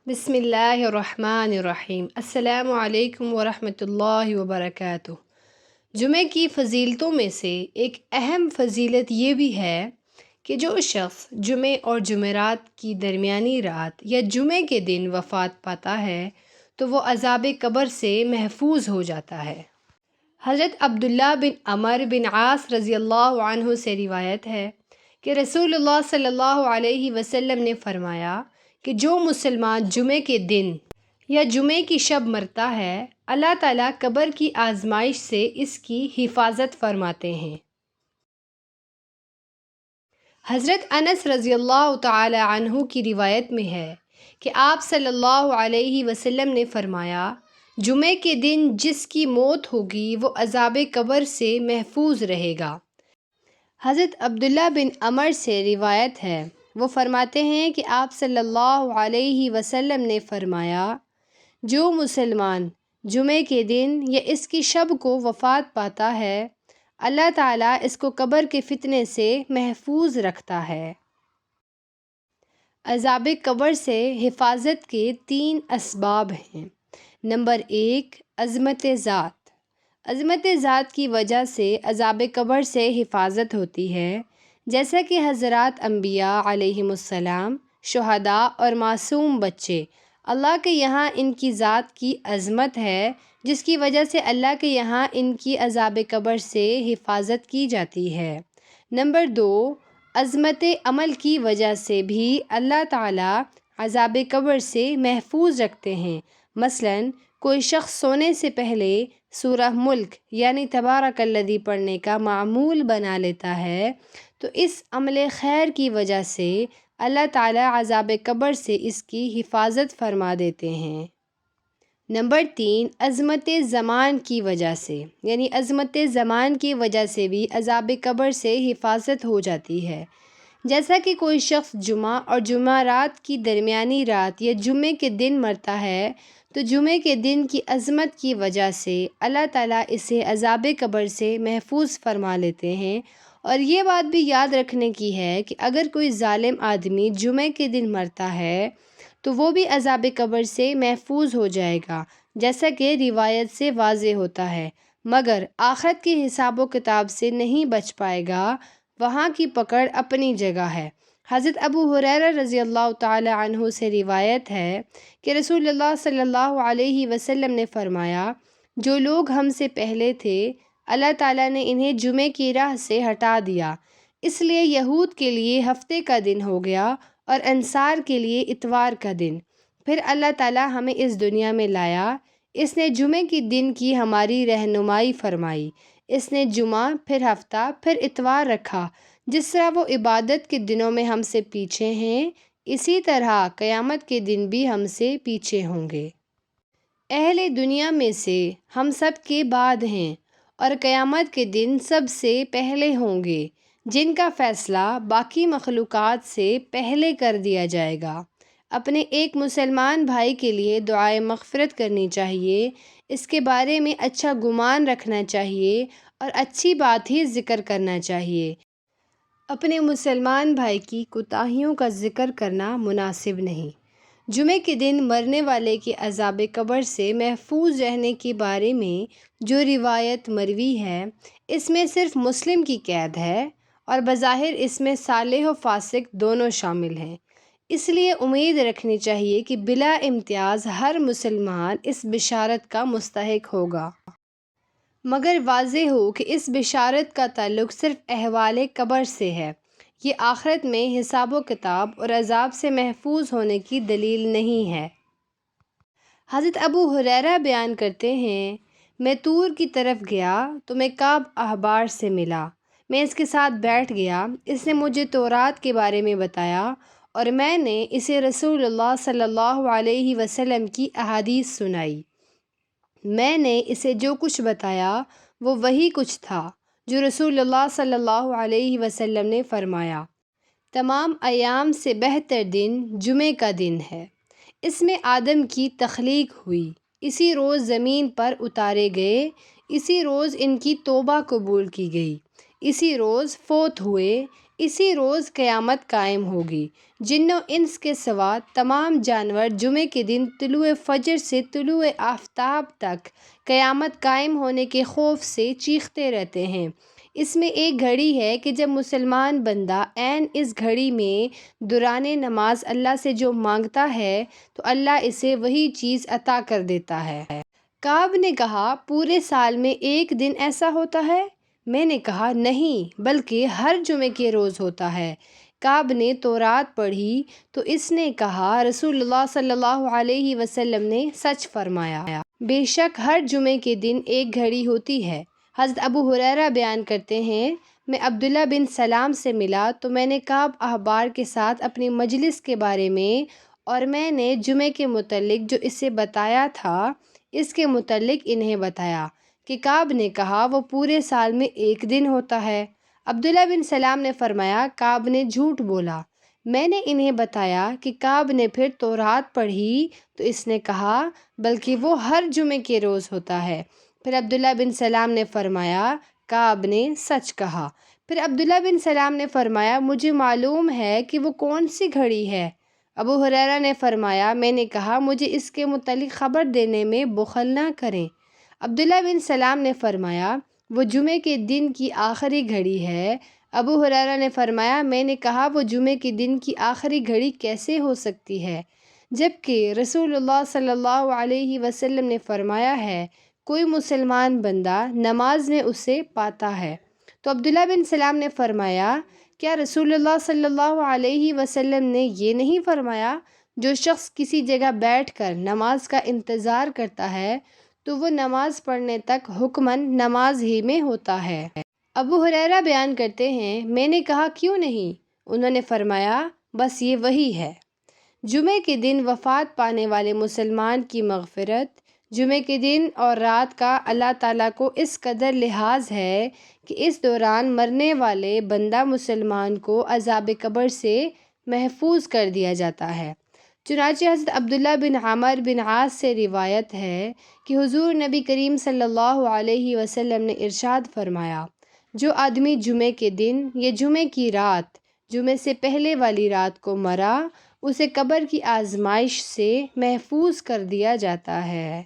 بسم اللہ الرحمن الرحیم۔ السلام علیکم ورحمۃ اللہ وبرکاتہ۔ جمعے کی فضیلتوں میں سے ایک اہم فضیلت یہ بھی ہے کہ جو شخص جمعے اور جمعرات کی درمیانی رات یا جمعے کے دن وفات پاتا ہے تو وہ عذاب قبر سے محفوظ ہو جاتا ہے۔ حضرت عبداللہ بن عمر بن عاص رضی اللہ عنہ سے روایت ہے کہ رسول اللہ صلی اللہ علیہ وسلم نے فرمایا کہ جو مسلمان جمعے کے دن یا جمعے کی شب مرتا ہے، اللہ تعالیٰ قبر کی آزمائش سے اس کی حفاظت فرماتے ہیں۔ حضرت انس رضی اللہ تعالی عنہ کی روایت میں ہے کہ آپ صلی اللہ علیہ وسلم نے فرمایا، جمعے کے دن جس کی موت ہوگی وہ عذاب قبر سے محفوظ رہے گا۔ حضرت عبداللہ بن عمر سے روایت ہے، وہ فرماتے ہیں کہ آپ صلی اللہ علیہ وسلم نے فرمایا، جو مسلمان جمعے کے دن یا اس کی شب کو وفات پاتا ہے، اللہ تعالیٰ اس کو قبر کے فتنے سے محفوظ رکھتا ہے۔ عذاب قبر سے حفاظت کے 3 اسباب ہیں۔ نمبر 1، عظمت ذات۔ عظمت ذات کی وجہ سے عذاب قبر سے حفاظت ہوتی ہے، جیسا کہ حضرات انبیاء علیہم السلام، شہداء اور معصوم بچے، اللہ کے یہاں ان کی ذات کی عظمت ہے، جس کی وجہ سے اللہ کے یہاں ان کی عذاب قبر سے حفاظت کی جاتی ہے۔ نمبر 2، عظمت عمل کی وجہ سے بھی اللہ تعالیٰ عذاب قبر سے محفوظ رکھتے ہیں۔ مثلاً کوئی شخص سونے سے پہلے سورہ ملک یعنی تبارک الذی پڑھنے کا معمول بنا لیتا ہے تو اس عمل خیر کی وجہ سے اللہ تعالیٰ عذاب قبر سے اس کی حفاظت فرما دیتے ہیں۔ نمبر 3، عظمت زمان کی وجہ سے، یعنی عظمت زمان کی وجہ سے بھی عذاب قبر سے حفاظت ہو جاتی ہے۔ جیسا کہ کوئی شخص جمعہ اور جمعرات کی درمیانی رات یا جمعے کے دن مرتا ہے تو جمعے کے دن کی عظمت کی وجہ سے اللہ تعالیٰ اسے عذاب قبر سے محفوظ فرما لیتے ہیں۔ اور یہ بات بھی یاد رکھنے کی ہے کہ اگر کوئی ظالم آدمی جمعے کے دن مرتا ہے تو وہ بھی عذاب قبر سے محفوظ ہو جائے گا، جیسا کہ روایت سے واضح ہوتا ہے، مگر آخرت کے حساب و کتاب سے نہیں بچ پائے گا، وہاں کی پکڑ اپنی جگہ ہے۔ حضرت ابو ہریرہ رضی اللہ تعالی عنہ سے روایت ہے کہ رسول اللہ صلی اللہ علیہ وسلم نے فرمایا، جو لوگ ہم سے پہلے تھے اللہ تعالیٰ نے انہیں جمعے کی راہ سے ہٹا دیا، اس لیے یہود کے لیے ہفتے کا دن ہو گیا اور انصار کے لیے اتوار کا دن۔ پھر اللہ تعالیٰ ہمیں اس دنیا میں لایا، اس نے جمعے کی دن کی ہماری رہنمائی فرمائی، اس نے جمعہ پھر ہفتہ پھر اتوار رکھا، جس طرح وہ عبادت کے دنوں میں ہم سے پیچھے ہیں اسی طرح قیامت کے دن بھی ہم سے پیچھے ہوں گے۔ اہل دنیا میں سے ہم سب کے بعد ہیں اور قیامت کے دن سب سے پہلے ہوں گے، جن کا فیصلہ باقی مخلوقات سے پہلے کر دیا جائے گا۔ اپنے ایک مسلمان بھائی کے لیے دعائے مغفرت کرنی چاہیے، اس کے بارے میں اچھا گمان رکھنا چاہیے اور اچھی بات ہی ذکر کرنا چاہیے۔ اپنے مسلمان بھائی کی کوتاہیوں کا ذکر کرنا مناسب نہیں۔ جمعے کے دن مرنے والے کے عذاب قبر سے محفوظ رہنے کے بارے میں جو روایت مروی ہے، اس میں صرف مسلم کی قید ہے اور بظاہر اس میں صالح و فاسق دونوں شامل ہیں، اس لیے امید رکھنی چاہیے کہ بلا امتیاز ہر مسلمان اس بشارت کا مستحق ہوگا، مگر واضح ہو کہ اس بشارت کا تعلق صرف احوال قبر سے ہے، یہ آخرت میں حساب و کتاب اور عذاب سے محفوظ ہونے کی دلیل نہیں ہے۔ حضرت ابو ہریرہ بیان کرتے ہیں، میں طور کی طرف گیا تو میں کعب احبار سے ملا، میں اس کے ساتھ بیٹھ گیا، اس نے مجھے تورات کے بارے میں بتایا اور میں نے اسے رسول اللہ صلی اللہ علیہ وسلم کی احادیث سنائی۔ میں نے اسے جو کچھ بتایا وہ وہی کچھ تھا جو رسول اللہ صلی اللہ علیہ وسلم نے فرمایا، تمام ایام سے بہتر دن جمعے کا دن ہے، اس میں آدم کی تخلیق ہوئی، اسی روز زمین پر اتارے گئے، اسی روز ان کی توبہ قبول کی گئی، اسی روز فوت ہوئے، اسی روز قیامت قائم ہوگی۔ جن و انس کے سوا تمام جانور جمعے کے دن طلوع فجر سے طلوع آفتاب تک قیامت قائم ہونے کے خوف سے چیختے رہتے ہیں۔ اس میں ایک گھڑی ہے کہ جب مسلمان بندہ عین اس گھڑی میں دوران نماز اللہ سے جو مانگتا ہے تو اللہ اسے وہی چیز عطا کر دیتا ہے۔ کعب نے کہا، پورے سال میں ایک دن ایسا ہوتا ہے؟ میں نے کہا، نہیں، بلکہ ہر جمعے کے روز ہوتا ہے۔ کعب نے تورات پڑھی تو اس نے کہا، رسول اللہ صلی اللہ علیہ وسلم نے سچ فرمایا، بے شک ہر جمعے کے دن ایک گھڑی ہوتی ہے۔ حضرت ابو ہریرہ بیان کرتے ہیں، میں عبداللہ بن سلام سے ملا تو میں نے کعب احبار کے ساتھ اپنی مجلس کے بارے میں اور میں نے جمعے کے متعلق جو اسے بتایا تھا اس کے متعلق انہیں بتایا کہ کعب نے کہا وہ پورے سال میں ایک دن ہوتا ہے۔ عبداللہ بن سلام نے فرمایا، کعب نے جھوٹ بولا۔ میں نے انہیں بتایا کہ کعب نے پھر تورات پڑھی تو اس نے کہا، بلکہ وہ ہر جمعے کے روز ہوتا ہے۔ پھر عبداللہ بن سلام نے فرمایا، کعب نے سچ کہا۔ پھر عبداللہ بن سلام نے فرمایا، مجھے معلوم ہے کہ وہ کون سی گھڑی ہے۔ ابو ہریرہ نے فرمایا، میں نے کہا، مجھے اس کے متعلق خبر دینے میں بخل نہ کریں۔ عبداللہ بن سلام نے فرمایا، وہ جمعے کے دن کی آخری گھڑی ہے۔ ابو ہریرہ نے فرمایا، میں نے کہا، وہ جمعے کے دن کی آخری گھڑی کیسے ہو سکتی ہے جبکہ رسول اللہ صلی اللہ علیہ وسلم نے فرمایا ہے، کوئی مسلمان بندہ نماز میں اسے پاتا ہے۔ تو عبداللہ بن سلام نے فرمایا، کیا رسول اللہ صلی اللہ علیہ وسلم نے یہ نہیں فرمایا، جو شخص کسی جگہ بیٹھ کر نماز کا انتظار کرتا ہے تو وہ نماز پڑھنے تک حکماً نماز ہی میں ہوتا ہے۔ ابو ہریرہ بیان کرتے ہیں، میں نے کہا، کیوں نہیں؟ انہوں نے فرمایا، بس یہ وہی ہے۔ جمعے کے دن وفات پانے والے مسلمان کی مغفرت۔ جمعے کے دن اور رات کا اللہ تعالیٰ کو اس قدر لحاظ ہے کہ اس دوران مرنے والے بندہ مسلمان کو عذاب قبر سے محفوظ کر دیا جاتا ہے۔ چنانچہ حضرت عبداللہ بن عمرو بن عاص سے روایت ہے کہ حضور نبی کریم صلی اللہ علیہ وسلم نے ارشاد فرمایا، جو آدمی جمعے کے دن یا جمعے کی رات، جمعے سے پہلے والی رات کو مرا، اسے قبر کی آزمائش سے محفوظ کر دیا جاتا ہے۔